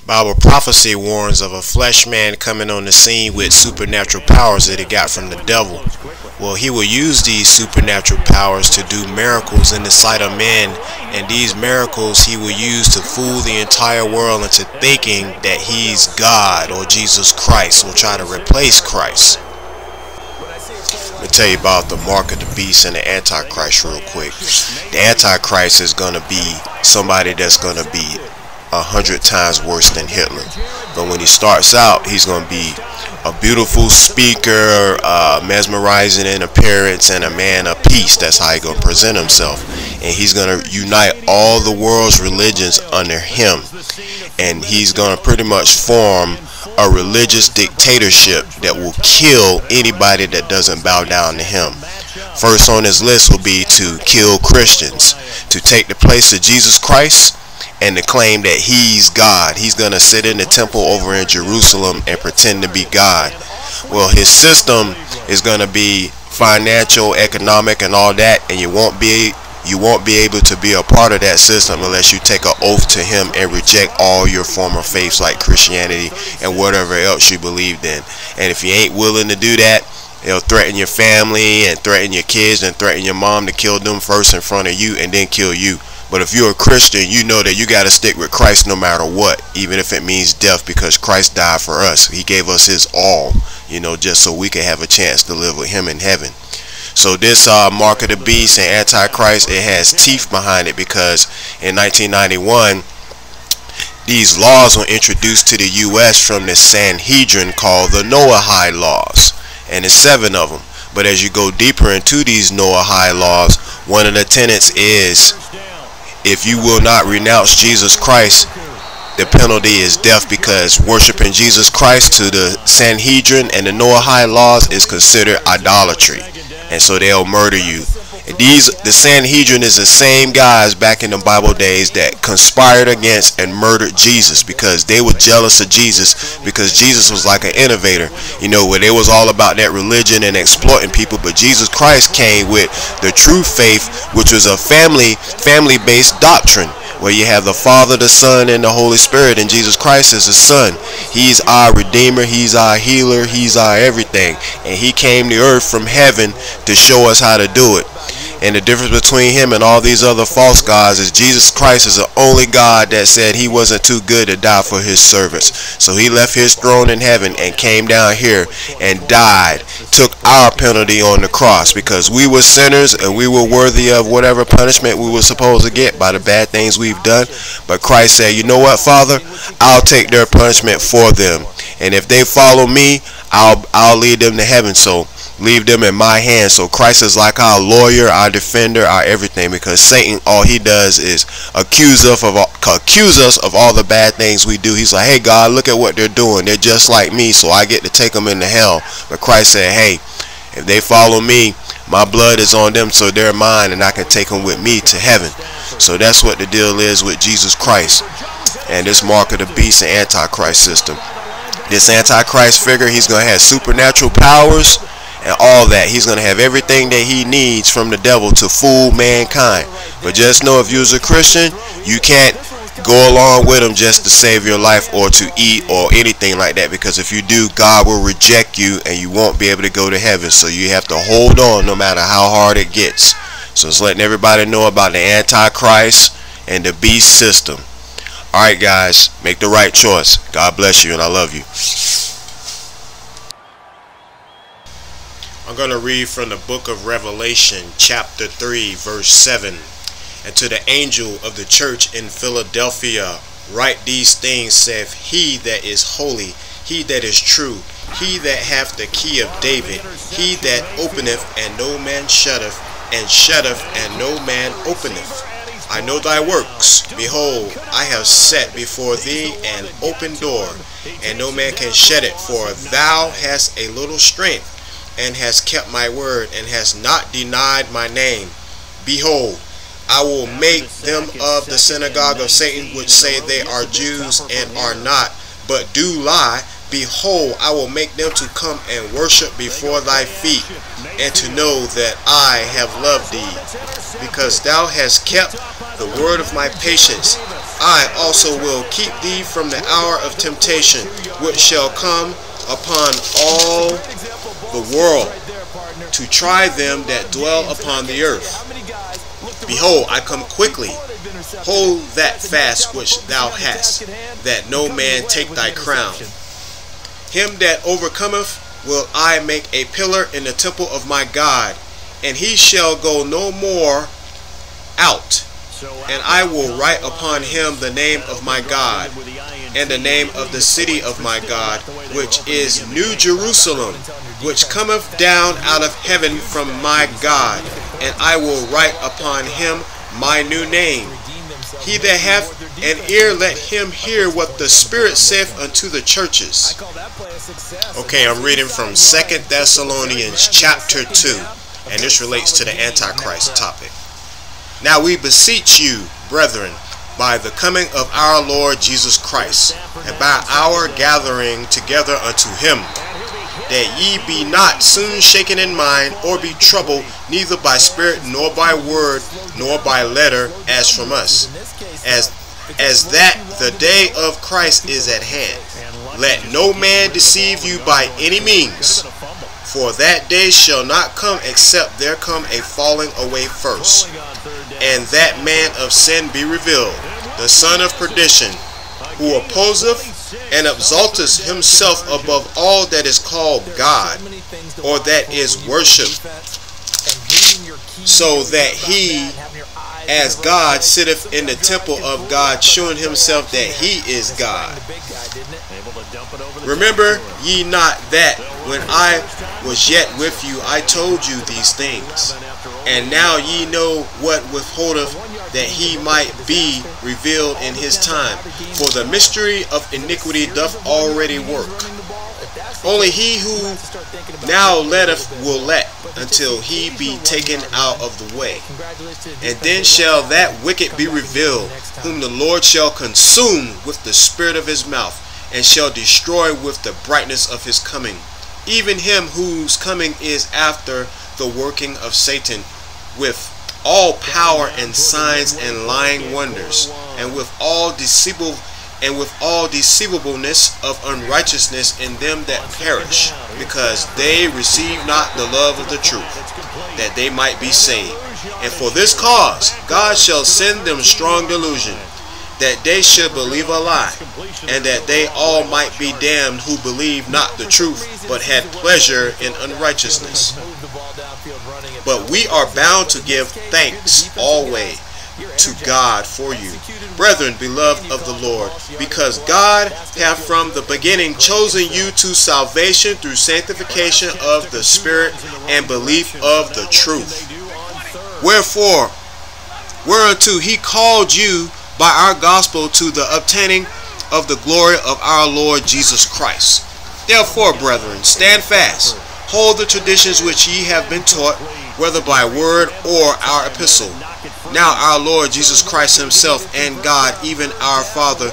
Bible prophecy warns of a flesh man coming on the scene with supernatural powers that he got from the devil. Well, he will use these supernatural powers to do miracles in the sight of men, and these miracles he will use to fool the entire world into thinking that he's God or Jesus Christ, will try to replace Christ. Let me tell you about the mark of the beast and the Antichrist real quick. The Antichrist is going to be somebody that's going to be 100 times worse than Hitler. But when he starts out, he's going to be a beautiful speaker, mesmerizing in appearance, and a man of peace. That's how he's going to present himself. And he's going to unite all the world's religions under him. And he's going to pretty much form a religious dictatorship that will kill anybody that doesn't bow down to him. First on his list will be to kill Christians, to take the place of Jesus Christ, and to claim that he's God. He's going to sit in the temple over in Jerusalem and pretend to be God. Well, his system is going to be financial, economic, and all that, and you won't be able to be a part of that system unless you take an oath to him and reject all your former faiths like Christianity and whatever else you believed in. And if you ain't willing to do that, he'll threaten your family and threaten your kids and threaten your mom to kill them first in front of you and then kill you. But if you're a Christian, you know that you got to stick with Christ no matter what, even if it means death, because Christ died for us. He gave us his all, you know, just so we can have a chance to live with him in heaven. So this mark of the beast and Antichrist, it has teeth behind it, because in 1991, these laws were introduced to the U.S. from the Sanhedrin called the Noahide laws, and there's 7 of them. But as you go deeper into these Noahide laws, one of the tenets is, if you will not renounce Jesus Christ, the penalty is death, because worshiping Jesus Christ to the Sanhedrin and the Noahide laws is considered idolatry, and so they'll murder you. The Sanhedrin is the same guys back in the Bible days that conspired against and murdered Jesus, because they were jealous of Jesus, because Jesus was like an innovator, you know, where they was all about that religion and exploiting people. But Jesus Christ came with the true faith, which was a family-based doctrine, where you have the Father, the Son, and the Holy Spirit, and Jesus Christ is the Son. He's our Redeemer, he's our healer, he's our everything, and he came to earth from heaven to show us how to do it. And the difference between him and all these other false gods is Jesus Christ is the only God that said he wasn't too good to die for his servants. So he left his throne in heaven and came down here and died, took our penalty on the cross, because we were sinners and we were worthy of whatever punishment we were supposed to get by the bad things we've done. But Christ said, you know what, Father, I'll take their punishment for them, and if they follow me, I'll lead them to heaven. So leave them in my hands. So Christ is like our lawyer, our defender, our everything, because Satan, all he does is accuse us of all the bad things we do. He's like, hey God, look at what they're doing, they're just like me, so I get to take them into hell. But Christ said, hey, if they follow me, my blood is on them, so they're mine, and I can take them with me to heaven. So that's what the deal is with Jesus Christ and this mark of the beast and Antichrist system. This Antichrist figure, he's going to have supernatural powers and all that. He's going to have everything that he needs from the devil to fool mankind. But just know, if you're a Christian, you can't go along with him just to save your life or to eat or anything like that, because if you do, God will reject you and you won't be able to go to heaven. So you have to hold on no matter how hard it gets. So it's letting everybody know about the Antichrist and the beast system. Alright guys, make the right choice. God bless you, and I love you. I'm going to read from the book of Revelation, chapter 3, verse 7. And to the angel of the church in Philadelphia, write these things, saith he that is holy, he that is true, he that hath the key of David, he that openeth and no man shutteth, and shutteth and no man openeth. I know thy works. Behold, I have set before thee an open door, and no man can shut it. For thou hast a little strength, and hast kept my word, and hast not denied my name. Behold, I will make them of the synagogue of Satan, which say they are Jews and are not, but do lie. Behold, I will make them to come and worship before thy feet, and to know that I have loved thee. Because thou hast kept the word of my patience, I also will keep thee from the hour of temptation, which shall come upon all the world, to try them that dwell upon the earth. Behold, I come quickly. Hold that fast which thou hast, that no man take thy crown. Him that overcometh will I make a pillar in the temple of my God, and he shall go no more out. And I will write upon him the name of my God, and the name of the city of my God, which is New Jerusalem, which cometh down out of heaven from my God, and I will write upon him my new name. He that hath an ear, let him hear what the Spirit saith unto the churches. Okay, I'm reading from 2 Thessalonians chapter 2, and this relates to the Antichrist topic. Now we beseech you, brethren, by the coming of our Lord Jesus Christ, and by our gathering together unto him, that ye be not soon shaken in mind, or be troubled, neither by spirit, nor by word, nor by letter, as from us, as that the day of Christ is at hand. Let no man deceive you by any means, for that day shall not come except there come a falling away first, and that man of sin be revealed, the son of perdition, who opposeth and exalteth himself above all that is called God, or that is worshipped, so that he, as God, sitteth in the temple of God, showing himself that he is God. Remember ye not that when I was yet with you, I told you these things? And now ye know what withholdeth, that he might be revealed in his time. For the mystery of iniquity doth already work. Only he who now letteth will let, until he be taken out of the way. And then shall that wicked be revealed, whom the Lord shall consume with the spirit of his mouth, and shall destroy with the brightness of his coming. Even him whose coming is after the working of Satan, with all power and signs and lying wonders, and with all deceivableness of unrighteousness in them that perish, because they receive not the love of the truth, that they might be saved. And for this cause God shall send them strong delusion, that they should believe a lie, and that they all might be damned who believe not the truth, but had pleasure in unrighteousness. But we are bound to give thanks always to God for you, brethren, beloved of the Lord, because God hath from the beginning chosen you to salvation through sanctification of the Spirit and belief of the truth. Wherefore, whereunto he called you by our gospel to the obtaining of the glory of our Lord Jesus Christ. Therefore, brethren, stand fast, hold the traditions which ye have been taught, whether by word or our epistle. Now our Lord Jesus Christ himself and God, even our Father,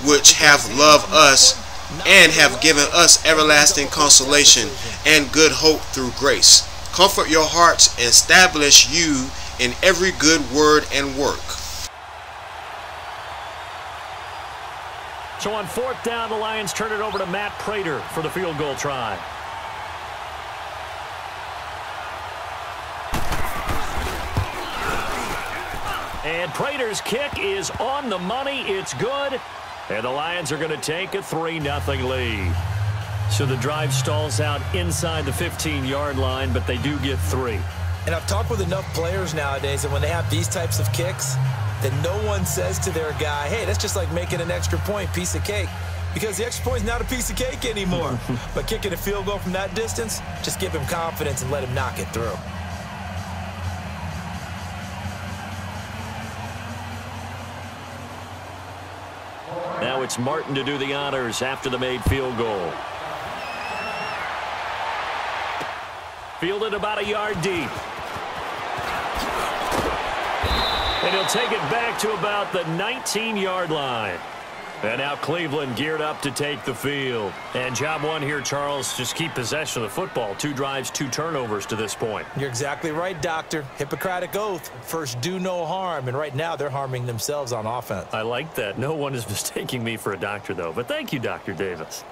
which hath loved us and have given us everlasting consolation and good hope through grace, comfort your hearts and establish you in every good word and work. So on fourth down, the Lions turn it over to Matt Prater for the field goal try. And Prater's kick is on the money. It's good. And the Lions are going to take a 3-0 lead. So the drive stalls out inside the 15-yard line, but they do get 3. And I've talked with enough players nowadays that when they have these types of kicks, that no one says to their guy, hey, that's just like making an extra point, piece of cake. Because the extra point is not a piece of cake anymore. But kicking a field goal from that distance, just give him confidence and let him knock it through. Now it's Martin to do the honors after the made field goal. Fielded about a yard deep. And he'll take it back to about the 19-yard line. And now Cleveland geared up to take the field. And job one here, Charles, just keep possession of the football. 2 drives, 2 turnovers to this point. You're exactly right, Doctor. Hippocratic oath. First, do no harm. And right now, they're harming themselves on offense. I like that. No one is mistaking me for a doctor, though. But thank you, Dr. Davis.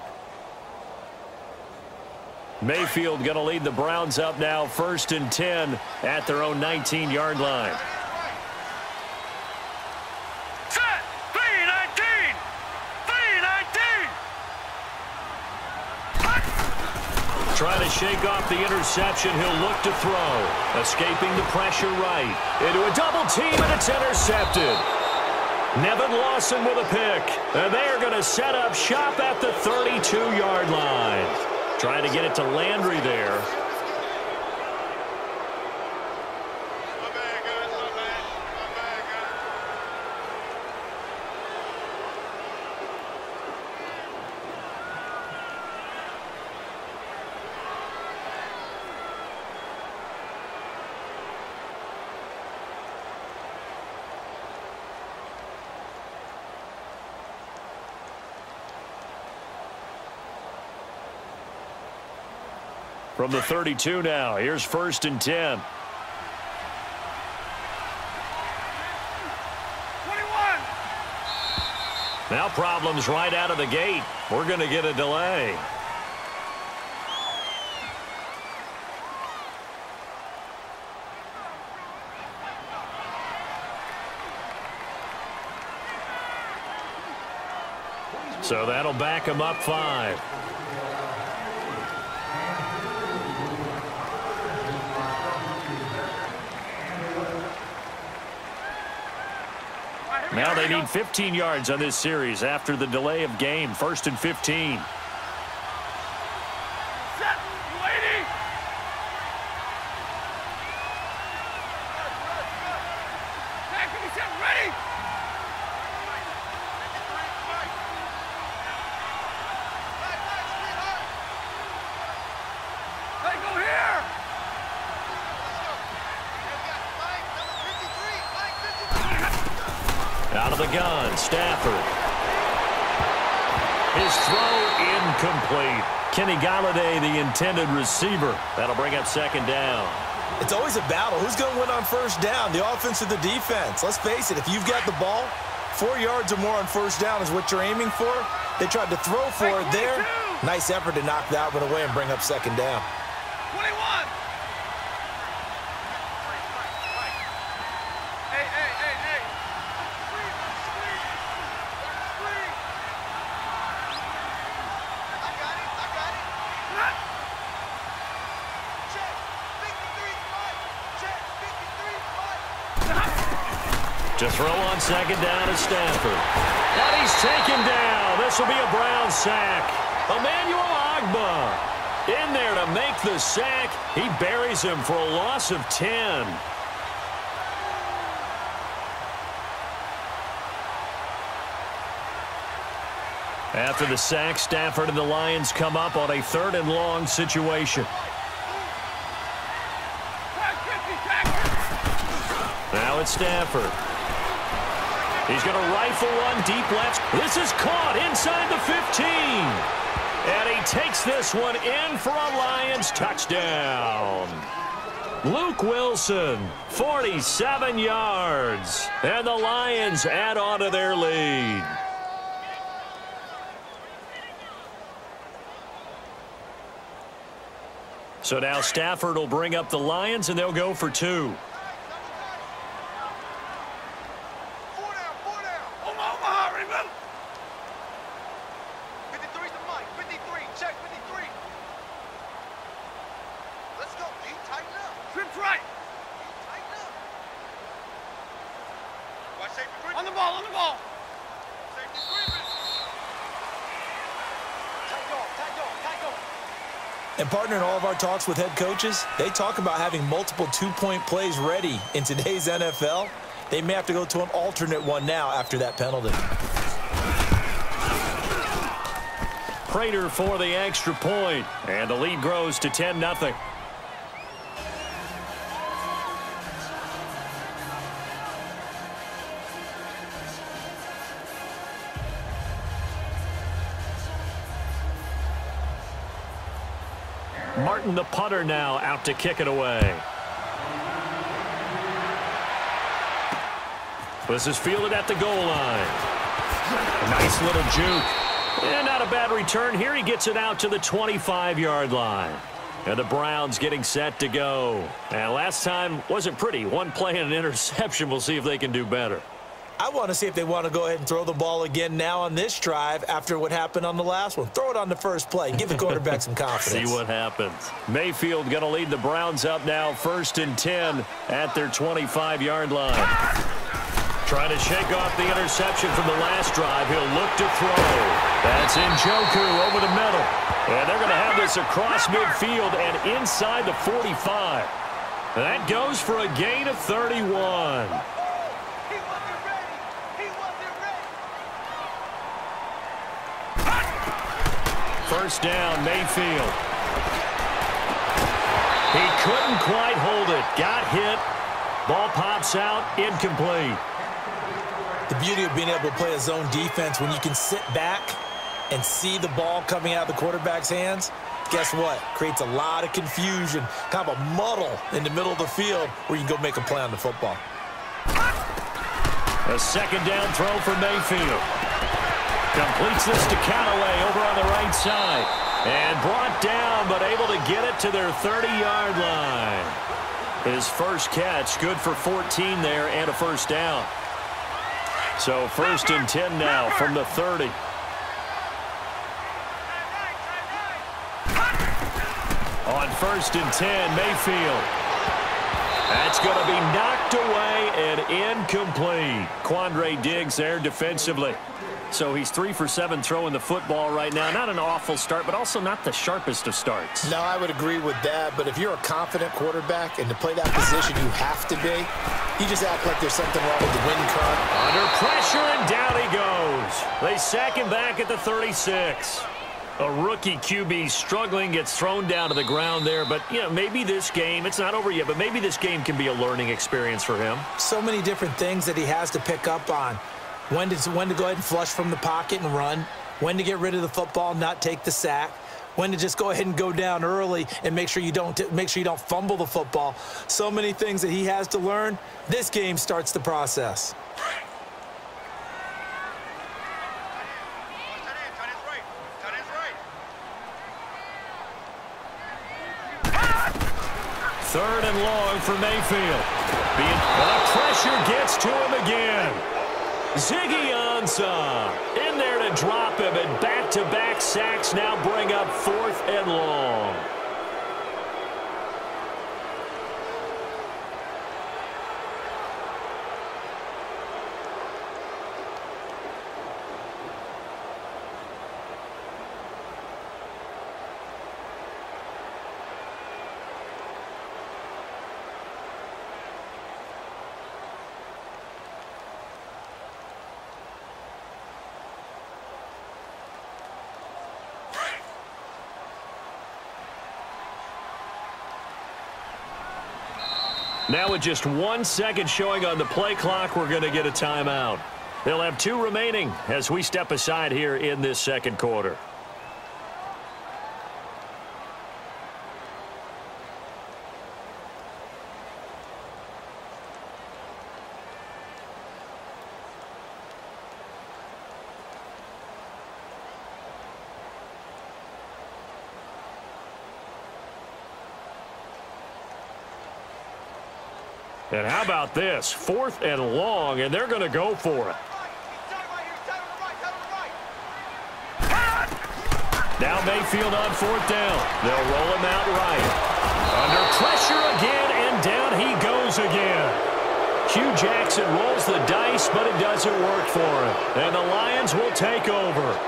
Mayfield going to lead the Browns up now, 1st and 10 at their own 19-yard line. Trying to shake off the interception. He'll look to throw. Escaping the pressure right. Into a double team, and it's intercepted. Nevin Lawson with a pick. And they're going to set up shop at the 32-yard line. Trying to get it to Landry there. From the 32 now, here's 1st and 10. 21. Now problems right out of the gate. We're going to get a delay. So that'll back him up 5. Now they need 15 yards on this series after the delay of game. 1st and 15. Set. Lady. Back to the set. Ready. They go here. Out of the gun, Stafford. His throw incomplete. Kenny Galladay, the intended receiver. That'll bring up 2nd down. It's always a battle. Who's going to win on 1st down, the offense or the defense? Let's face it, if you've got the ball, 4 yards or more on 1st down is what you're aiming for. They tried to throw for it there. Nice effort to knock that one away and bring up 2nd down. 21. Hey, hey, hey, hey. I got it. Check. 53, Check. 53, To throw on 2nd down is Stafford. And he's taken down. This will be a Brown sack. Emmanuel Ogbah in there to make the sack. He buries him for a loss of 10. After the sack, Stafford and the Lions come up on a 3rd and long situation. Now it's Stafford. He's going to rifle one deep left. This is caught inside the 15. And he takes this one in for a Lions touchdown. Luke Wilson, 47 yards. And the Lions add on to their lead. So now Stafford will bring up the Lions, and they'll go for 2. Omaha, remember? 53's the mic. 53. Check 53. Let's go. D, tighten up. Trips right. Tighten up. Watch safety 3. On the ball, on the ball. Safety 3. Tight go, tight go, tight go. And partner, in all of our talks with head coaches, they talk about having multiple 2-point plays ready in today's NFL. They may have to go to an alternate one now after that penalty. Prater for the extra point, and the lead grows to 10-0. Martin, the punter, now out to kick it away. This is fielded at the goal line. A nice little juke. And not a bad return here. He gets it out to the 25-yard line. And the Browns getting set to go. And last time wasn't pretty. One play and an interception. We'll see if they can do better. I want to see if they want to go ahead and throw the ball again now on this drive after what happened on the last one. Throw it on the first play. Give the quarterback some confidence. See what happens. Mayfield going to lead the Browns up now 1st and 10 at their 25-yard line. Trying to shake off the interception from the last drive. He'll look to throw. That's Njoku over the middle. And they're going to have this across midfield and inside the 45. That goes for a gain of 31. First down, Mayfield. He couldn't quite hold it. Got hit. Ball pops out, incomplete. The beauty of being able to play a zone defense when you can sit back and see the ball coming out of the quarterback's hands, guess what? Creates a lot of confusion, kind of a muddle in the middle of the field where you can go make a play on the football. A second down throw for Mayfield. Completes this to Callaway over on the right side. And brought down, but able to get it to their 30-yard line. His first catch, good for 14 there and a first down. So 1st and 10 now from the 30. On 1st and 10, Mayfield. That's going to be knocked away and incomplete. Quandre Diggs there defensively. So he's 3 for 7 throwing the football right now. Not an awful start, but also not the sharpest of starts. No, I would agree with that. But if you're a confident quarterback and to play that position, you have to be. You just act like there's something wrong with the wind current. Under pressure, and down he goes. They sack him back at the 36. A rookie QB struggling, gets thrown down to the ground there. But, you know, maybe this game, it's not over yet, but maybe this game can be a learning experience for him. So many different things that he has to pick up on. When to go ahead and flush from the pocket and run. When to get rid of the football, not take the sack. When to just go ahead and go down early and make sure you don't fumble the football. So many things that he has to learn. This game starts the process. Third and long for Mayfield. The pressure gets to him again. Ziggy Ansah in there to drop him, and back-to-back sacks now bring up 4th and long. Now with just 1 second showing on the play clock, we're going to get a timeout. They'll have 2 remaining as we step aside here in this second quarter. And how about this? 4th and long, and they're going to go for it. Now Mayfield on 4th down. They'll roll him out right. Under pressure again, and down he goes again. Hugh Jackson rolls the dice, but it doesn't work for him. And the Lions will take over.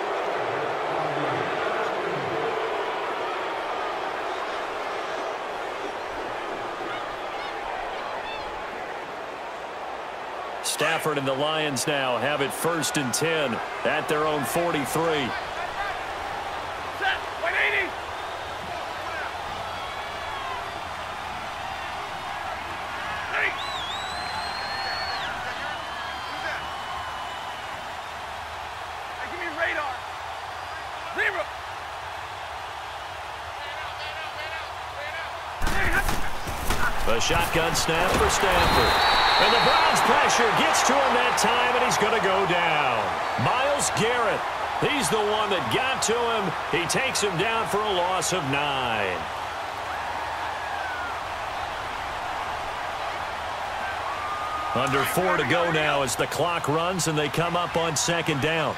Stafford and the Lions now have it 1st and 10 at their own 43. Set, 180. Hey. Hey, give me radar. Zero. A shotgun snap for Stanford. And the Browns' pressure gets to him that time, and he's going to go down. Myles Garrett, he's the one that got to him. He takes him down for a loss of 9. Under 4 to go now as the clock runs and they come up on 2nd down.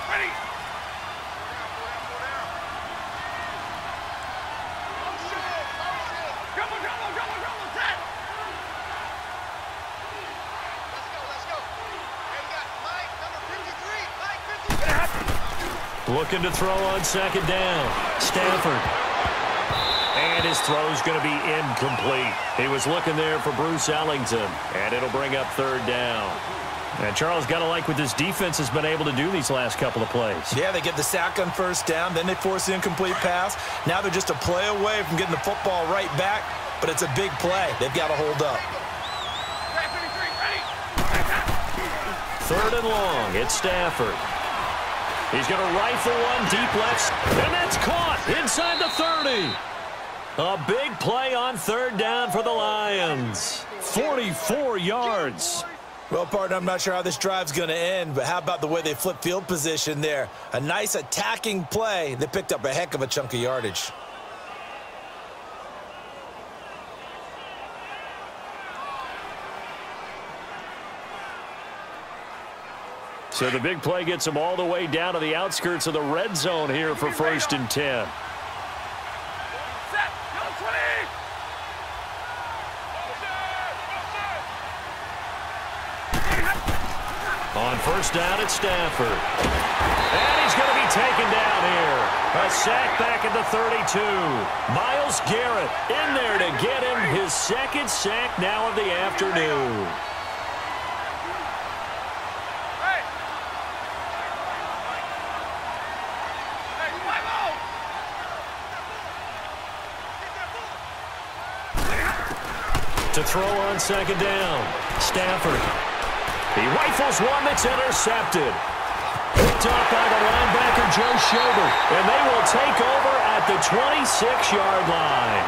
Ready. Double, set. Let's go. Hey, we got Mike, number 53. Mike 53. Looking to throw on 2nd down. Stanford. And his throw's going to be incomplete. He was looking there for Bruce Ellington, and it'll bring up 3rd down. And Charles, got to like what this defense has been able to do these last couple of plays. Yeah, they get the sack on 1st down, then they force the incomplete pass. Now they're just a play away from getting the football right back, but it's a big play. They've got to hold up. 3rd and long. It's Stafford. He's going to rifle one deep left, and that's caught inside the 30. A big play on 3rd down for the Lions. 44 yards. Well, partner, I'm not sure how this drive's going to end, but how about the way they flip field position there? A nice attacking play. They picked up a heck of a chunk of yardage. So the big play gets them all the way down to the outskirts of the red zone here for 1st and 10. On 1st down, it's Stafford. And he's going to be taken down here. A sack back at the 32. Myles Garrett in there to get him his 2nd sack now of the afternoon. To throw on 2nd down, Stafford. He rifles one that's intercepted. Picked up by the linebacker, Joe Schobert. And they will take over at the 26-yard line.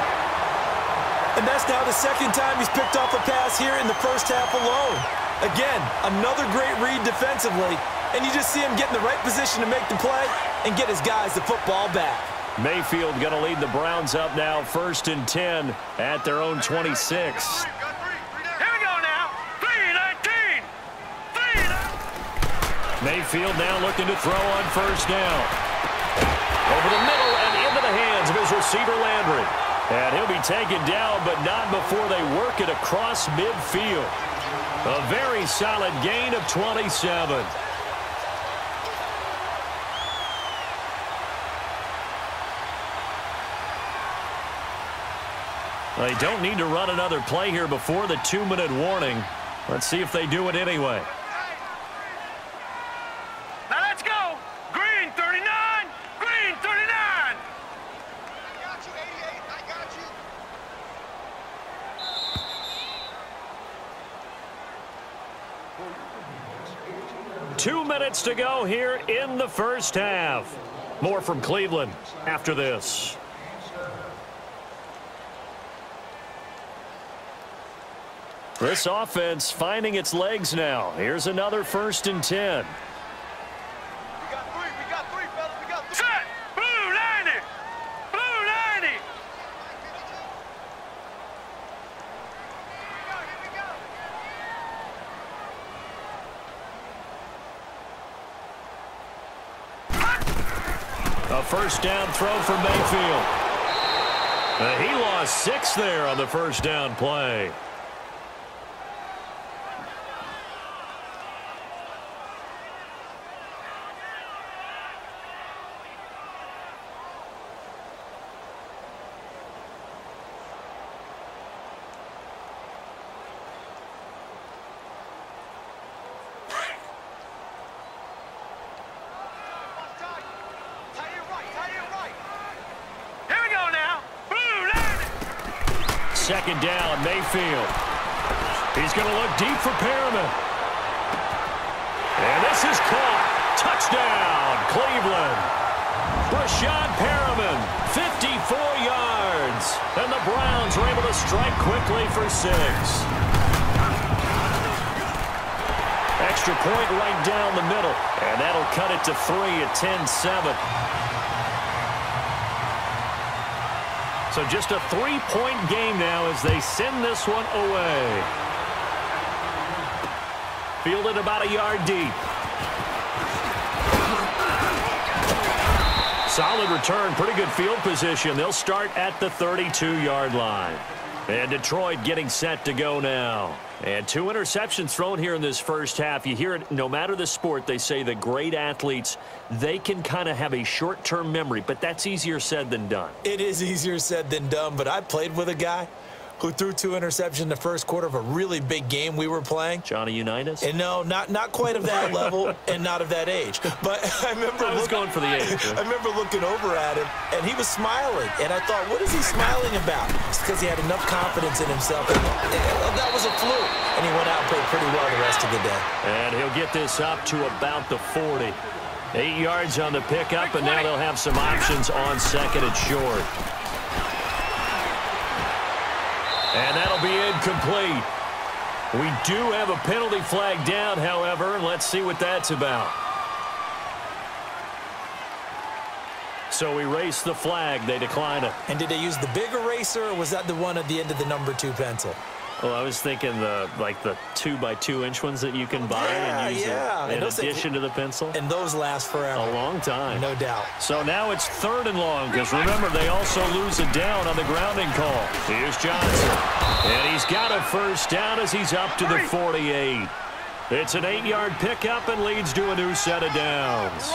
And that's now the 2nd time he's picked off a pass here in the 1st half alone. Again, another great read defensively. And you just see him get in the right position to make the play and get his guys the football back. Mayfield going to lead the Browns up now 1st and 10 at their own 26. Mayfield now looking to throw on 1st down. Over the middle and into the hands of his receiver Landry. And he'll be taken down, but not before they work it across midfield. A very solid gain of 27. They don't need to run another play here before the 2-minute warning. Let's see if they do it anyway. I got you, 88. I got you. 2 minutes to go here in the 1st half. More from Cleveland after this. This offense finding its legs now. Here's another 1st and 10. We got three, fellas. We got three. Set! Blue 90! Blue 90! Here we go. A 1st down throw for Mayfield. He lost 6 there on the 1st down play. Second down, Mayfield. He's going to look deep for Perriman. And this is caught. Touchdown, Cleveland. Rashad Perriman, 54 yards. And the Browns are able to strike quickly for 6. Extra point right down the middle. And that'll cut it to 3 at 10-7. So just a 3-point game now as they send this one away. Fielded about a yard deep. Solid return, pretty good field position. They'll start at the 32-yard line. And Detroit getting set to go now. And 2 interceptions thrown here in this first half. You hear it, no matter the sport, they say the great athletes, they can kind of have a short-term memory, but that's easier said than done. It is easier said than done, but I played with a guy who threw 2 interceptions in the first quarter of a really big game we were playing. Johnny Unitas? And no, not quite of that level and not of that age. But I remember going for the age. I remember looking over at him, and he was smiling. And I thought, what is he smiling about? It's because he had enough confidence in himself. And that was a fluke. And he went out and played pretty well the rest of the day. And he'll get this up to about the 40. 8 yards on the pickup, and now they'll have some options on second and short. And that'll be incomplete. We do have a penalty flag down, however, and let's see what that's about. So we race the flag. They decline it. And did they use the big eraser, or was that the one at the end of the number 2 pencil? Well, I was thinking the 2x2-inch ones that you can buy and use in addition to the pencil. And those last forever. A long time. No doubt. So now it's 3rd and long, because remember, they also lose it down on the grounding call. Here's Johnson. And he's got a first down as he's up to the 48. It's an 8-yard pickup and leads to a new set of downs.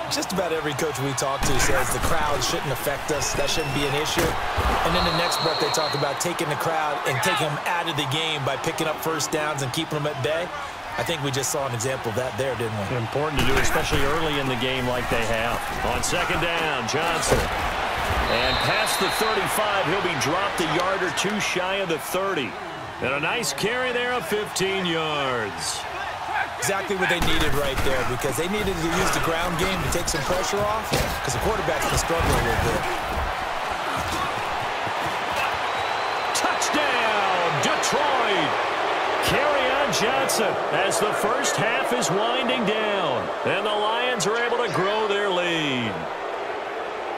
Just about every coach we talk to says the crowd shouldn't affect us. That shouldn't be an issue. And then the next breath they talk about taking the crowd and taking them out of the game by picking up first downs and keeping them at bay. I think we just saw an example of that there, didn't we? Important to do, especially early in the game like they have. On second down, Johnson. And past the 35, he'll be dropped a yard or 2 shy of the 30. And a nice carry there of 15 yards. Exactly what they needed right there, because they needed to use the ground game to take some pressure off, because the quarterback's been struggling a little bit. Touchdown, Detroit! Kerryon Johnson as the first half is winding down, and the Lions are able to grow their lead.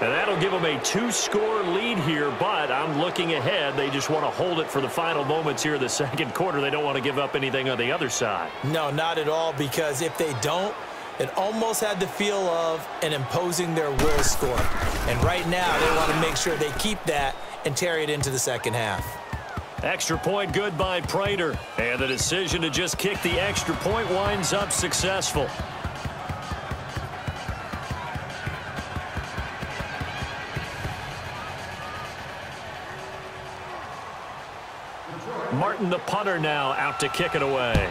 And that'll give them a 2-score lead here, but I'm looking ahead. They just want to hold it for the final moments here in the second quarter. They don't want to give up anything on the other side. No, not at all, because if they don't, it almost had the feel of an imposing their will score. And right now, they want to make sure they keep that and carry it into the second half. Extra point good by Prater. And the decision to just kick the extra point winds up successful. Martin, the punter, now out to kick it away.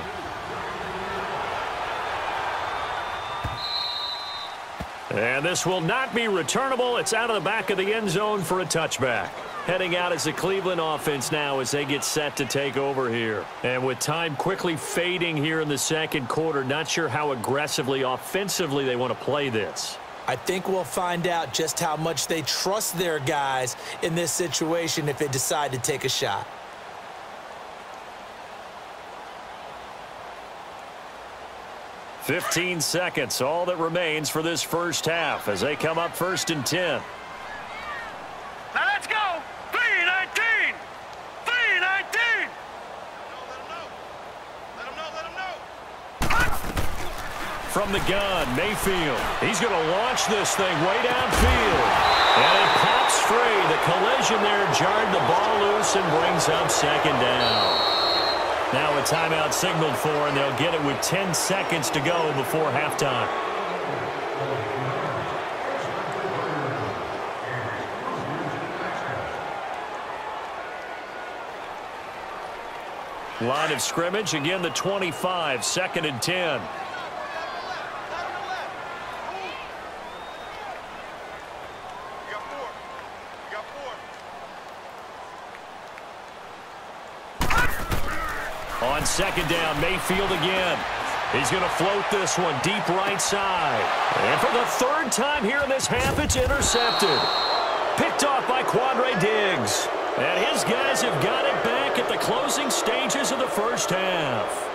And this will not be returnable. It's out of the back of the end zone for a touchback. Heading out as the Cleveland offense now as they get set to take over here. And with time quickly fading here in the second quarter, not sure how aggressively, offensively they want to play this. I think we'll find out just how much they trust their guys in this situation if they decide to take a shot. "15 seconds, all that remains for this first half as they come up 1st and 10. Now let's go! 3-19! 3-19! Let him know. From the gun, Mayfield. He's going to launch this thing way downfield. And it pops free. The collision there jarred the ball loose and brings up second down. Now a timeout signaled for, and they'll get it with 10 seconds to go before halftime. Line of scrimmage, again the 25, 2nd and 10. On second down, Mayfield again. He's going to float this one deep right side. And for the 3rd time here in this half, it's intercepted. Picked off by Quandre Diggs. And his guys have got it back at the closing stages of the first half.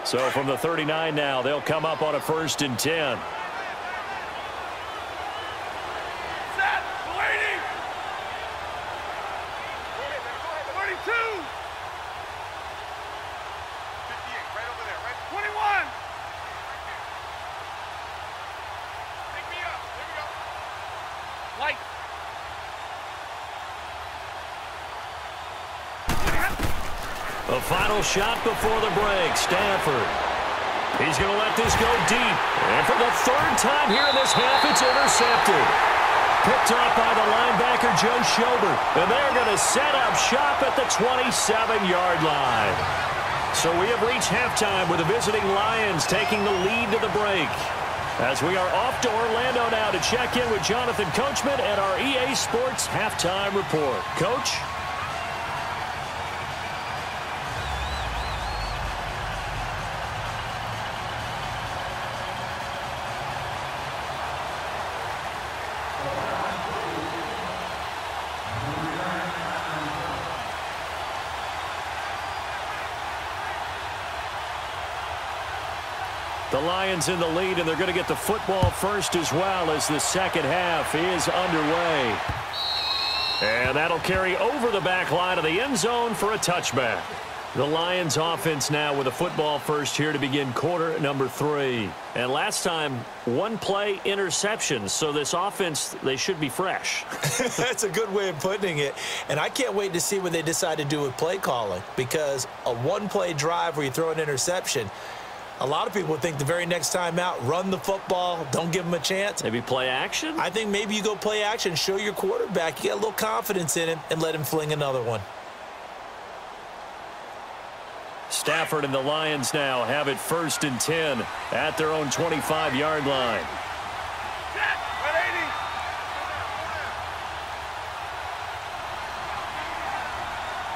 So from the 39 now, they'll come up on a 1st and 10. Set. 80. 32. 58. Right over there. Right. 21. Pick me up. There we go. Light. The final shot before the break. Stafford. He's going to let this go deep. And for the 3rd time here in this half, it's intercepted. Picked off by the linebacker, Joe Schobert. And they're going to set up shop at the 27-yard line. So we have reached halftime with the visiting Lions taking the lead to the break. As we are off to Orlando now to check in with Jonathan Coachman and our EA Sports Halftime Report. Coach? The Lions in the lead, and they're going to get the football first as well as the second half is underway. And that'll carry over the back line of the end zone for a touchback. The Lions offense now with a football first here to begin quarter number 3. And last time, 1 play interception. So this offense, they should be fresh. That's a good way of putting it. And I can't wait to see what they decide to do with play calling, because a 1-play drive where you throw an interception, a lot of people think the very next time out, run the football, don't give them a chance. Maybe play action? I think maybe you go play action, show your quarterback, you get a little confidence in him, and let him fling another one. Stafford and the Lions now have it 1st and 10 at their own 25-yard line. Set. 180.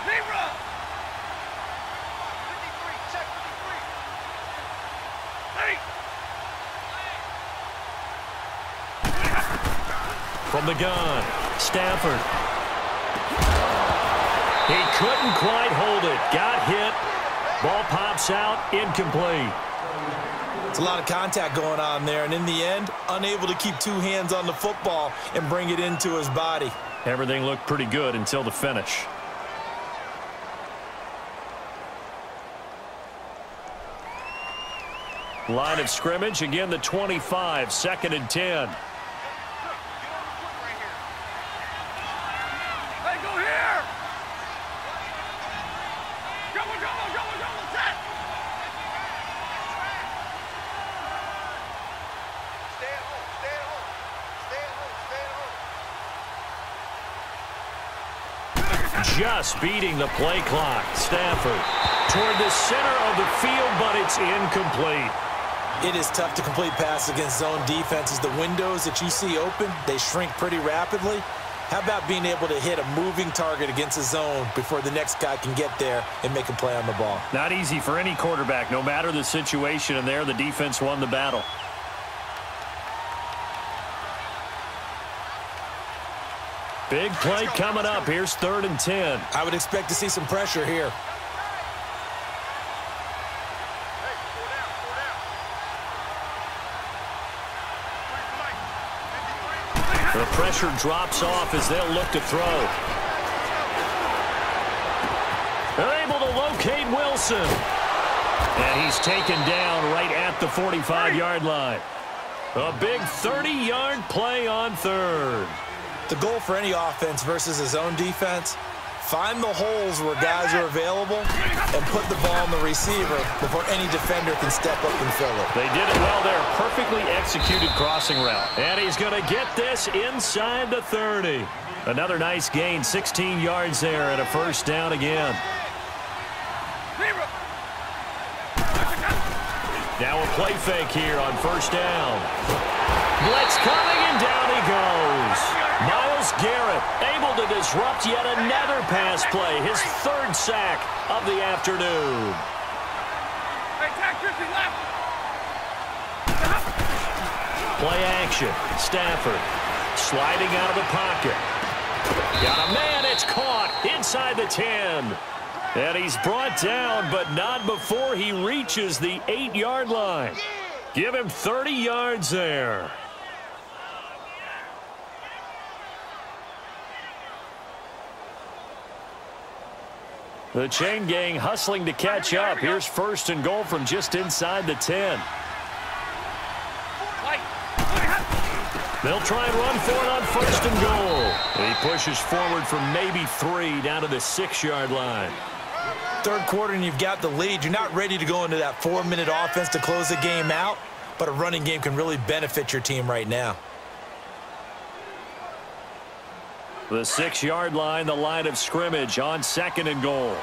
Zebra. 53. Check 53. From the gun, Stafford. He couldn't quite hold it. Got hit. Ball pops out. Incomplete. It's a lot of contact going on there, and in the end, unable to keep 2 hands on the football and bring it into his body. Everything looked pretty good until the finish. Line of scrimmage, again the 25, 2nd and 10. Hey, go here. Go, set. Stay at home. Stay at home. Stay at home. Stay at home. Just beating the play clock. Stafford toward the center of the field, but it's incomplete. It is tough to complete passes against zone defenses. The windows that you see open, they shrink pretty rapidly. How about being able to hit a moving target against a zone before the next guy can get there and make a play on the ball? Not easy for any quarterback, no matter the situation, and there the defense won the battle. Big play coming up. Here's 3rd and 10. I would expect to see some pressure here. The pressure drops off as they'll look to throw. They're able to locate Wilson. And he's taken down right at the 45-yard line. A big 30-yard play on 3rd. The goal for any offense versus a zone defense, find the holes where guys are available and put the ball on the receiver before any defender can step up and fill it. They did it well there. Perfectly executed crossing route. And he's going to get this inside the 30. Another nice gain, 16 yards there, and a 1st down again. Now a play fake here on 1st down. Blitz coming, and down he goes. Myles Garrett able to disrupt yet another pass play, his 3rd sack of the afternoon. Hey, Jack Christie left. Play action. Stafford sliding out of the pocket. Got a man. It's caught inside the 10. And he's brought down, but not before he reaches the 8-yard line. Give him 30 yards there. The chain gang hustling to catch up. Here's 1st and goal from just inside the 10. They'll try and run for it on 1st and goal. And he pushes forward from maybe 3 down to the 6-yard line. Third quarter and you've got the lead. You're not ready to go into that 4-minute offense to close the game out, but a running game can really benefit your team right now. The 6-yard line, the line of scrimmage on 2nd and goal.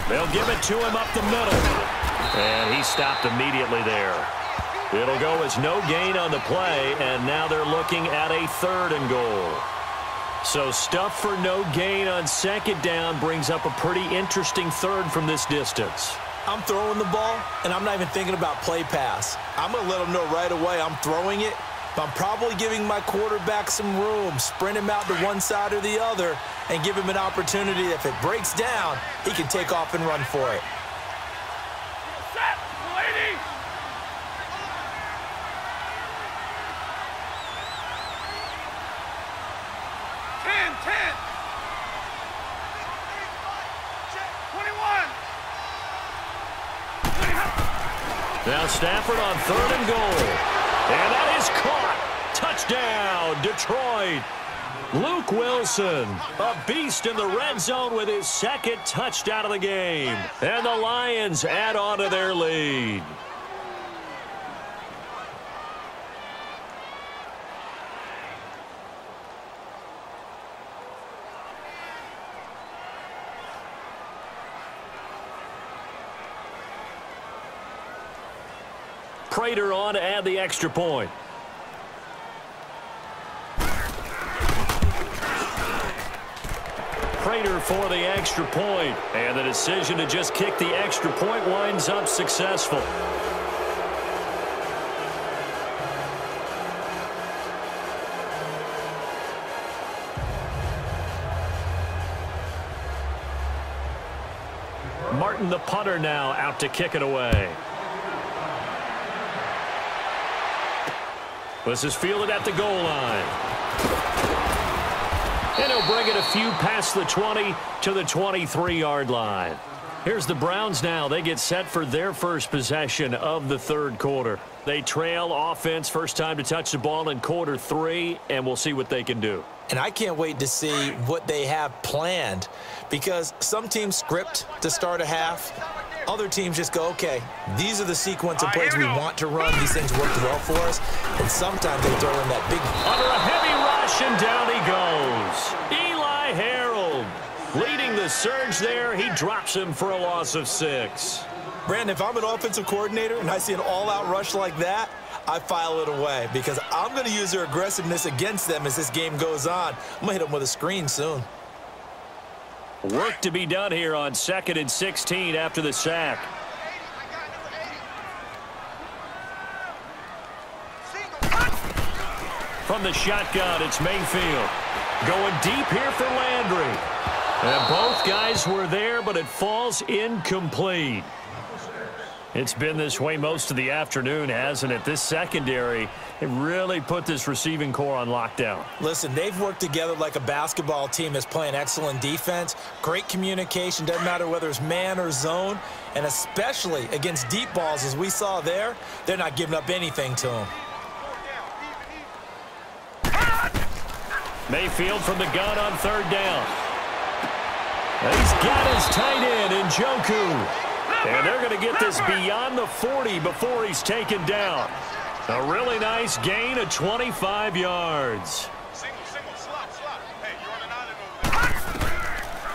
They'll give it to him up the middle. And he stopped immediately there. It'll go as no gain on the play, and now they're looking at a 3rd and goal. So stuff for no gain on 2nd down brings up a pretty interesting 3rd from this distance. I'm throwing the ball, and I'm not even thinking about play pass. I'm going to let them know right away I'm throwing it, but I'm probably giving my quarterback some room, sprint him out to one side or the other, and give him an opportunity. If it breaks down, he can take off and run for it. Set, lady. Ten. 21. Now Stafford on 3rd and goal. And that is caught. Touchdown, Detroit. Luke Wilson, a beast in the red zone with his 2nd touchdown of the game. And the Lions add on to their lead. Prater on to add the extra point. Prater for the extra point. And the decision to just kick the extra point winds up successful. Martin, the punter, now out to kick it away. This is fielded at the goal line. And he'll bring it a few past the 20 to the 23-yard line. Here's the Browns now. They get set for their first possession of the 3rd quarter. They trail offense, first time to touch the ball in quarter 3, and we'll see what they can do. And I can't wait to see what they have planned, because some teams script to start a half. Other teams just go, okay, these are the sequence of plays we want to run. These things worked well for us. And sometimes they throw in that big... Under a heavy rush, and down he goes. Eli Harold leading the surge there. He drops him for a loss of 6. Brandon, if I'm an offensive coordinator and I see an all-out rush like that, I file it away, because I'm going to use their aggressiveness against them as this game goes on. I'm going to hit them with a screen soon. Work to be done here on 2nd and 16 after the sack. From the shotgun, it's Mayfield. Going deep here for Landry. And both guys were there, but it falls incomplete. It's been this way most of the afternoon, hasn't it? This secondary, it really put this receiving core on lockdown. Listen, they've worked together like a basketball team that's playing excellent defense. Great communication, doesn't matter whether it's man or zone. And especially against deep balls, as we saw there, they're not giving up anything to them. Mayfield from the gun on 3rd down. And he's got his tight end, Njoku. And they're going to get this beyond the 40 before he's taken down. A really nice gain of 25 yards.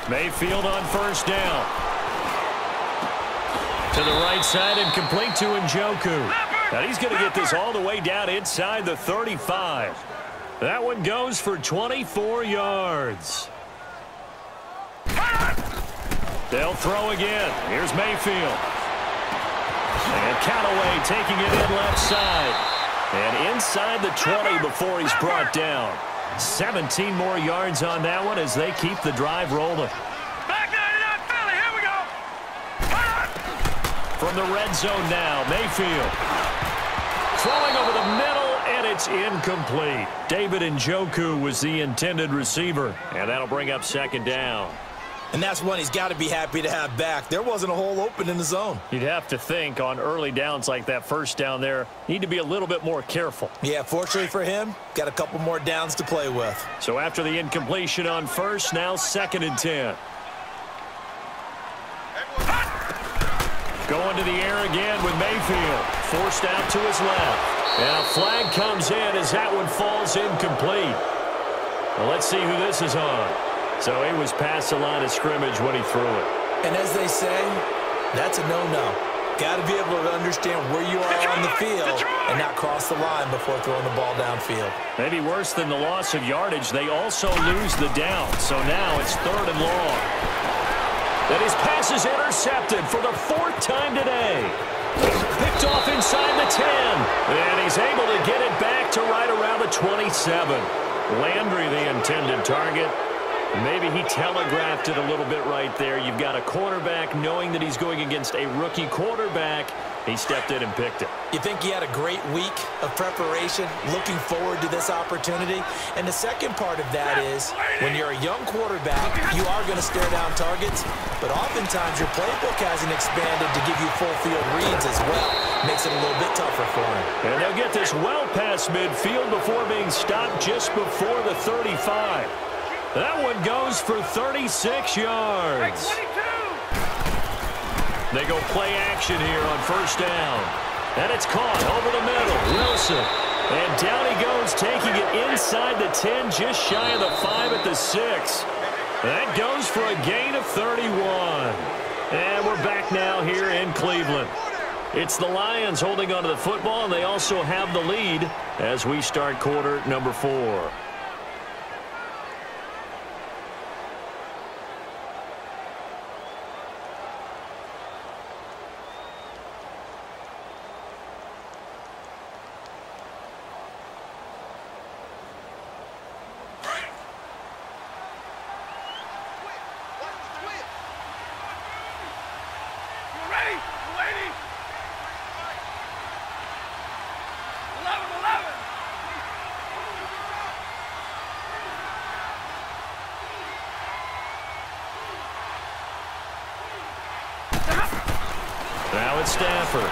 Mayfield on first down. To the right side and complete to Njoku. Now he's going to get this all the way down inside the 35. That one goes for 24 yards. They'll throw again. Here's Mayfield. And Callaway taking it in left side. And inside the 20 before he's brought down. 17 more yards on that one as they keep the drive rolling. Back 99 Philly, here we go. From the red zone now, Mayfield. Throwing over the middle, and it's incomplete. David Njoku was the intended receiver, and that'll bring up second down. And that's one he's got to be happy to have back. There wasn't a hole open in the zone. You'd have to think on early downs like that first down there, need to be a little bit more careful. Yeah, fortunately for him, got a couple more downs to play with. So after the incompletion on first, now 2nd and 10. Going to the air again with Mayfield. Forced out to his left. And a flag comes in as that one falls incomplete. Well, let's see who this is on. So he was past the line of scrimmage when he threw it. And as they say, that's a no-no. Got to be able to understand where you are on the field and not cross the line before throwing the ball downfield. Maybe worse than the loss of yardage, they also lose the down. So now it's 3rd and long. And his pass is intercepted for the 4th time today. Picked off inside the 10. And he's able to get it back to right around the 27. Landry, the intended target. Maybe he telegraphed it a little bit right there. You've got a cornerback knowing that he's going against a rookie quarterback. He stepped in and picked it. You think he had a great week of preparation, looking forward to this opportunity? And the second part of that is, when you're a young quarterback, you are going to stare down targets, but oftentimes your playbook hasn't expanded to give you full field reads as well. Makes it a little bit tougher for him. And they'll get this well past midfield before being stopped just before the 35. That one goes for 36 yards. They go play action here on first down. And it's caught over the middle. Wilson. And down he goes, taking it inside the 10, just shy of the 5 at the 6. That goes for a gain of 31. And we're back now here in Cleveland. It's the Lions holding onto the football, and they also have the lead as we start quarter number 4. Now it's Stafford.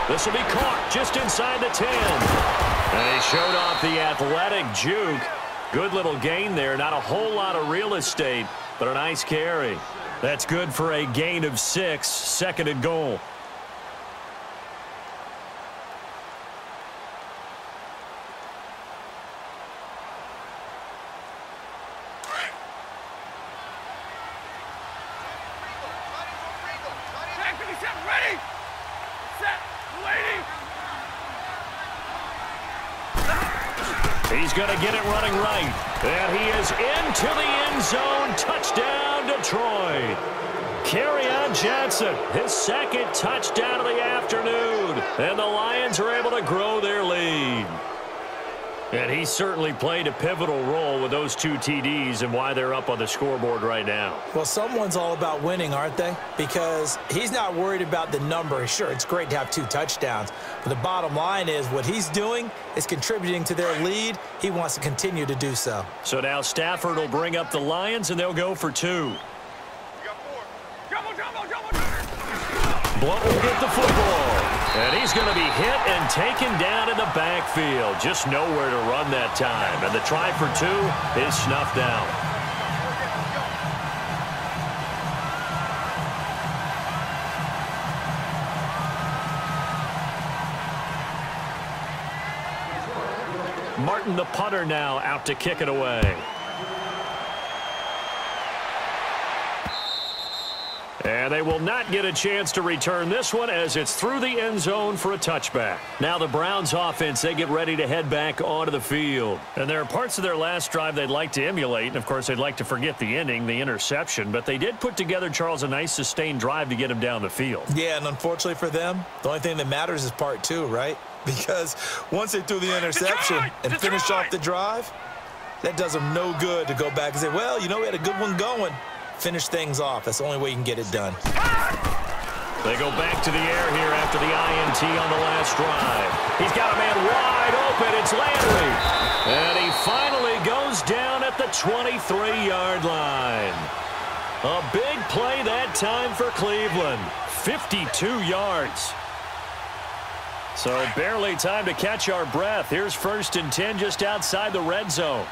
This will be caught just inside the 10. And he showed off the athletic juke. Good little gain there. Not a whole lot of real estate, but a nice carry. That's good for a gain of 6, 2nd and goal. He's going to get it running right. And he is into the end zone. Touchdown, Detroit. Kerryon Johnson, his 2nd touchdown of the afternoon. And the Lions are able to grow their lead. And he certainly played a pivotal role with those 2 TDs and why they're up on the scoreboard right now. Well, someone's all about winning, aren't they? Because he's not worried about the number. Sure, it's great to have 2 touchdowns. But the bottom line is what he's doing is contributing to their lead. He wants to continue to do so. So now Stafford will bring up the Lions, and they'll go for 2. Blunt will get the football. And he's going to be hit and taken down in the backfield. Just nowhere to run that time. And the try for 2 is snuffed out. Martin, the punter, now out to kick it away. And they will not get a chance to return this one as it's through the end zone for a touchback. Now the Browns offense, they get ready to head back onto the field. And there are parts of their last drive they'd like to emulate. And, of course, they'd like to forget the ending, the interception. But they did put together, Charles, a nice sustained drive to get him down the field. Yeah, and unfortunately for them, the only thing that matters is part two, right? Because once they threw the interception and finished off the drive, that does them no good to go back and say, well, you know, we had a good one going. Finish things off. That's the only way you can get it done. They go back to the air here after the INT on the last drive. He's got a man wide open. It's Landry. And he finally goes down at the 23-yard line. A big play that time for Cleveland. 52 yards. So barely time to catch our breath. Here's 1st and 10 just outside the red zone.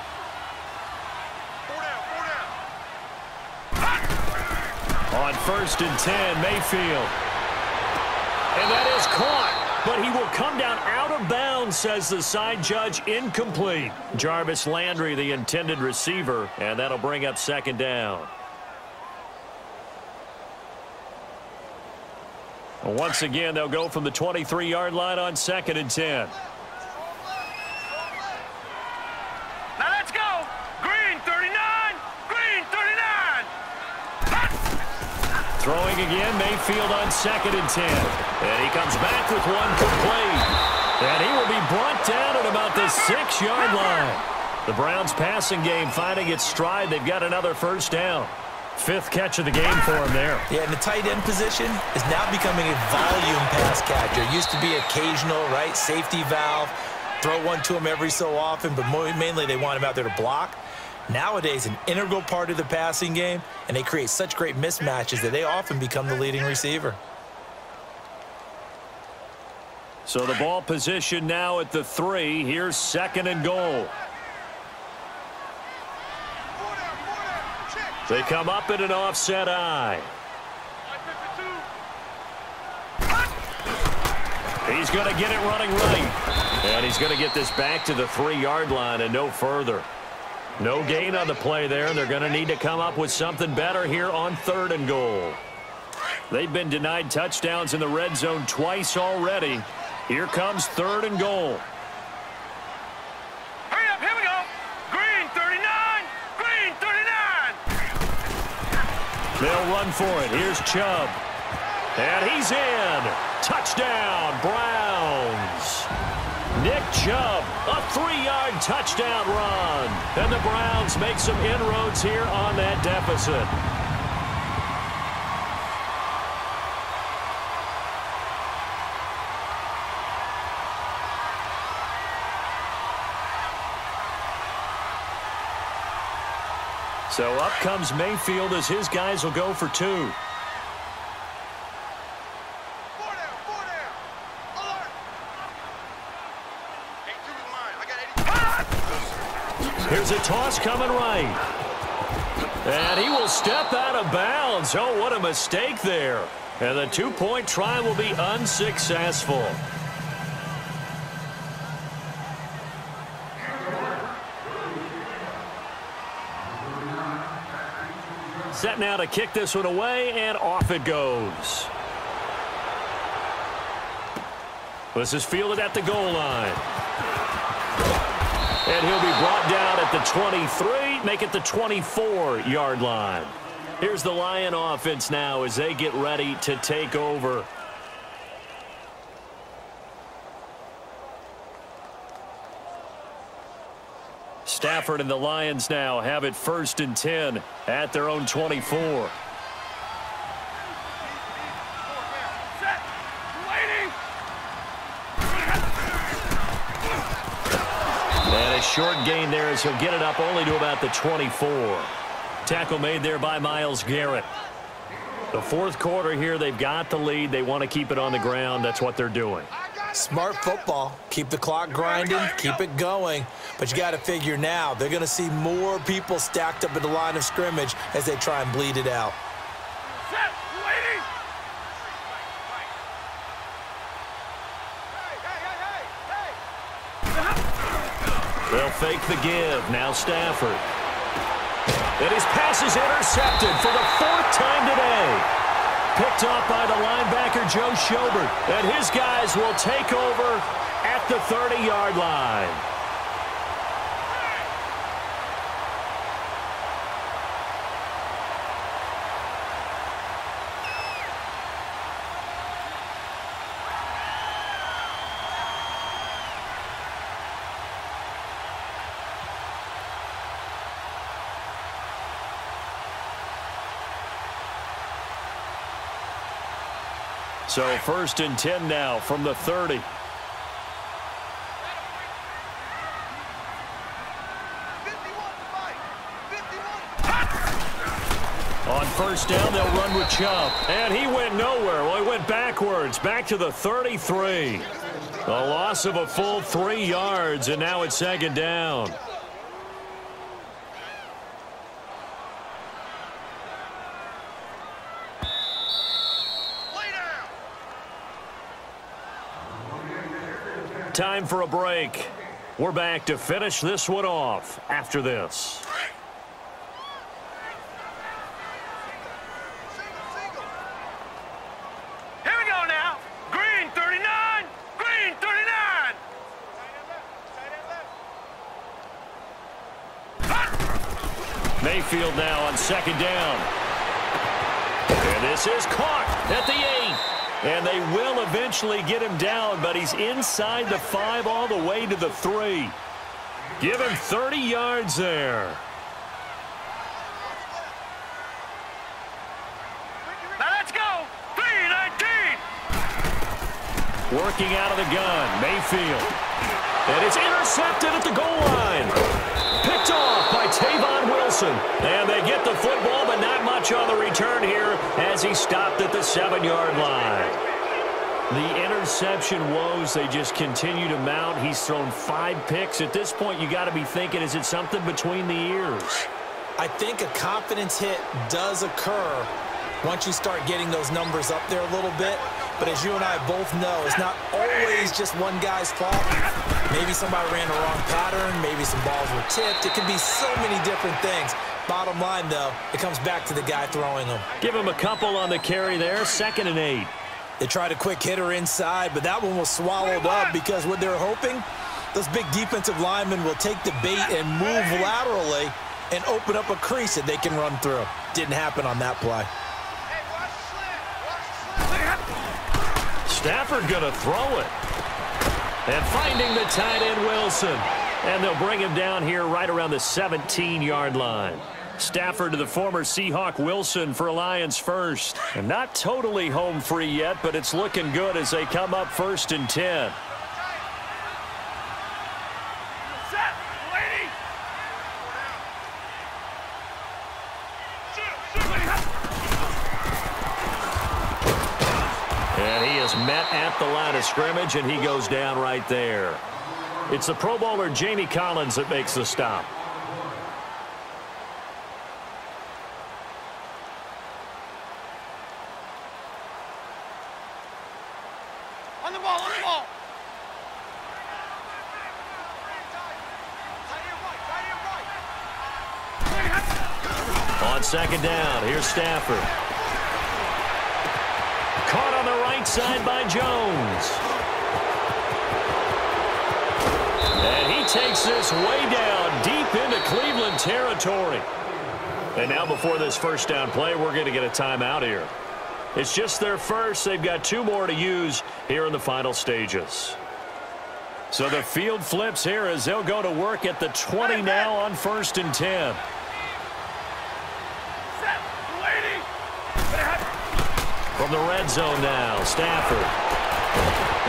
On 1st and 10, Mayfield. And that is caught, but he will come down out of bounds, says the side judge, incomplete. Jarvis Landry, the intended receiver, and that'll bring up 2nd down. Once again, they'll go from the 23-yard line on 2nd and 10. Now let's go. Green 39. Green 39. Throwing again, Mayfield on 2nd and 10. And he comes back with one complete. And he will be brought down at about the 6-yard line. The Browns passing game finding its stride. They've got another 1st down. 5th catch of the game for him there. Yeah, and the tight end position is now becoming a volume pass catcher. It used to be occasional, right? Safety valve. Throw one to him every so often, but mainly they want him out there to block. Nowadays, an integral part of the passing game, and they create such great mismatches that they often become the leading receiver. So the ball position now at the 3. Here's 2nd and goal. They come up in an offset eye. He's going to get it running right. And he's going to get this back to the 3-yard line and no further. No gain on the play there. They're going to need to come up with something better here on 3rd and goal. They've been denied touchdowns in the red zone twice already. Here comes 3rd and goal. Hurry up, here we go. Green 39. Green 39. They'll run for it. Here's Chubb. And he's in. Touchdown, Browns. Nick Chubb, a 3-yard touchdown run. And the Browns make some inroads here on that deficit. So up comes Mayfield as his guys will go for 2. Here's a toss coming right. And he will step out of bounds. Oh, what a mistake there. And the 2-point try will be unsuccessful. Set now to kick this one away, and off it goes. This is fielded at the goal line. And he'll be brought down at the 23, make it the 24-yard line. Here's the Lion offense now as they get ready to take over. Stafford and the Lions now have it 1st and 10 at their own 24. And a short gain there as he'll get it up only to about the 24. Tackle made there by Myles Garrett. The 4th quarter here, they've got the lead. They want to keep it on the ground. That's what they're doing. Smart football. Keep the clock grinding, keep it going. But you got to figure now, they're going to see more people stacked up at the line of scrimmage as they try and bleed it out. They'll fake the give. Now Stafford. And his pass is intercepted for the 4th time today. picked off by the linebacker, Joe Schobert. And his guys will take over at the 30-yard line. So 1st and 10 now from the 30. On 1st down, they'll run with Chubb. And he went nowhere. Well, he went backwards, back to the 33. A loss of a full 3 yards, and now it's 2nd down. Time for a break. We're back to finish this one off after this. Here we go now. Green 39. Green 39. Mayfield now on 2nd down. And this is caught at the 8. And they will eventually get him down, but he's inside the 5 all the way to the 3. Give him 30 yards there. Now let's go. 3-19. Working out of the gun, Mayfield. And it's intercepted at the goal line. Picked off by Tavon Wilson. And they get the football, but not much on the return here as he stopped at the 7-yard line. The interception woes, they just continue to mount. He's thrown 5 picks. At this point, you got to be thinking, is it something between the ears? I think a confidence hit does occur once you start getting those numbers up there a little bit. But as you and I both know, it's not always just one guy's fault. Maybe somebody ran the wrong pattern. Maybe some balls were tipped. It can be so many different things. Bottom line, though, it comes back to the guy throwing them. Give him a couple on the carry there. 2nd and 8. They tried a quick hitter inside, but that one was swallowed up because what they're hoping, those big defensive linemen will take the bait and move laterally and open up a crease that they can run through. Didn't happen on that play. Stafford going to throw it. And finding the tight end, Wilson. And they'll bring him down here right around the 17-yard line. Stafford to the former Seahawk Wilson for Lions first. And not totally home free yet, but it's looking good as they come up 1st and 10. Set, lady. And he is met at the line of scrimmage, and he goes down right there. It's the Pro Bowler Jamie Collins that makes the stop. On the ball, on the ball. On 2nd down, here's Stafford. Caught on the right side by Jones. And he takes this way down deep into Cleveland territory. And now before this 1st down play, we're going to get a timeout here. It's just their first. They've got 2 more to use here in the final stages. So the field flips here as they'll go to work at the 20 now on 1st and 10. Set, lady. From the red zone now, Stafford.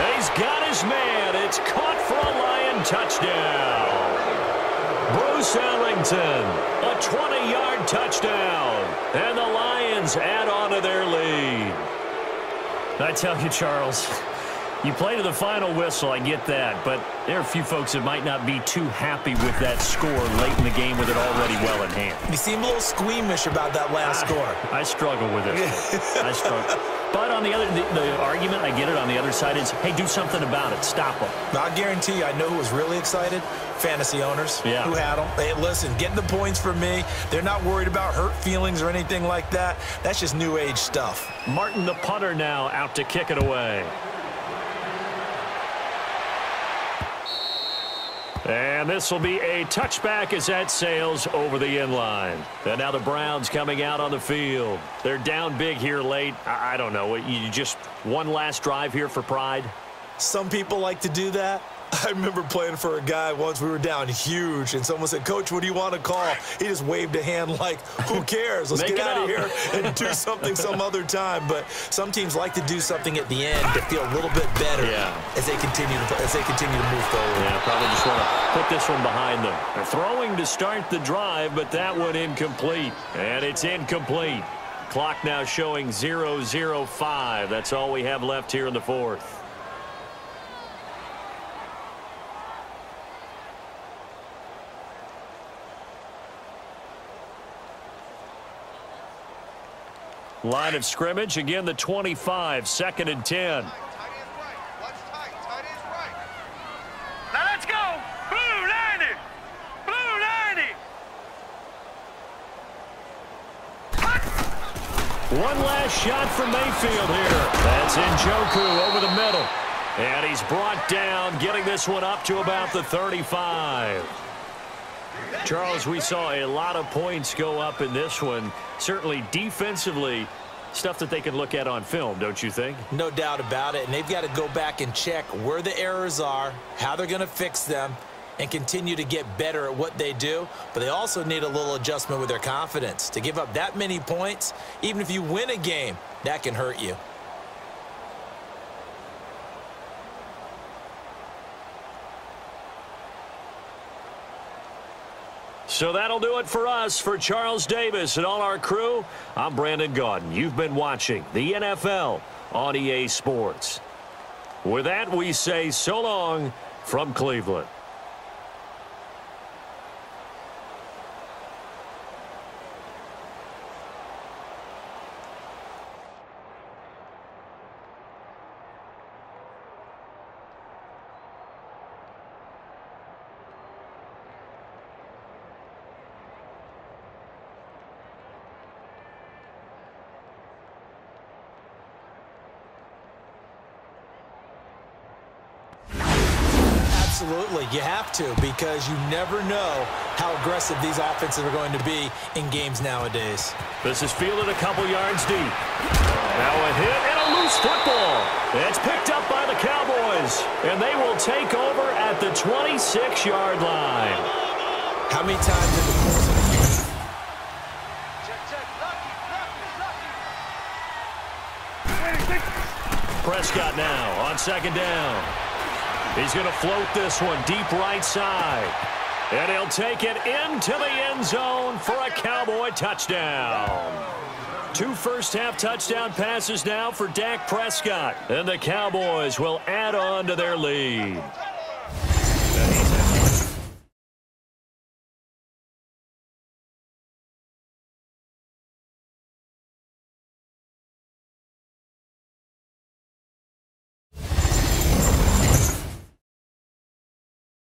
And he's got his man. It's caught for a Lion touchdown. Bruce Ellington, a 20-yard touchdown. And the Lions add on to their lead. I tell you, Charles, you play to the final whistle, I get that. But there are a few folks that might not be too happy with that score late in the game with it already well in hand. You seem a little squeamish about that last score. I struggle with it. I struggle. But on the argument, I get it, on the other side is, hey, do something about it. Stop them. I guarantee you, I know who was really excited. Fantasy owners who had them. Hey, listen, getting the points for me. They're not worried about hurt feelings or anything like that. That's just new age stuff. Martin, the punter, now out to kick it away. And this will be a touchback as that sails over the end line. And now the Browns coming out on the field. They're down big here late. I don't know. You just one last drive here for pride? Some people like to do that. I remember playing for a guy once. We were down huge, and someone said, "Coach, what do you want to call?" He just waved a hand like, who cares? Let's get out of here and do something some other time. But some teams like to do something at the end to feel a little bit better as they continue to move forward. Yeah, probably just want to put this one behind them. They're throwing to start the drive, but that one incomplete. And it's incomplete. Clock now showing 0:05. That's all we have left here in the fourth. Line of scrimmage, again the 25, 2nd and 10. Tight end's right. Watch tight. Tight end's right. Now let's go. Blue 90. Blue 90. One last shot from Mayfield here. That's Njoku over the middle. And he's brought down, getting this one up to about the 35. Charles, we saw a lot of points go up in this one. Certainly defensively, stuff that they can look at on film, don't you think? No doubt about it. And they've got to go back and check where the errors are, how they're going to fix them, and continue to get better at what they do. But they also need a little adjustment with their confidence. To give up that many points, even if you win a game, that can hurt you. So that'll do it for us. For Charles Davis and all our crew, I'm Brandon Gaudin. You've been watching the NFL on EA Sports. With that, we say so long from Cleveland. Absolutely, you have to, because you never know how aggressive these offenses are going to be in games nowadays. This is fielded a couple yards deep. Now a hit and a loose football. It's picked up by the Cowboys, and they will take over at the 26-yard line. How many times in the course of the game? Check. Lucky. Prescott now on 2nd down. He's going to float this one deep right side. And he'll take it into the end zone for a Cowboy touchdown. 2 first-half touchdown passes now for Dak Prescott. And the Cowboys will add on to their lead.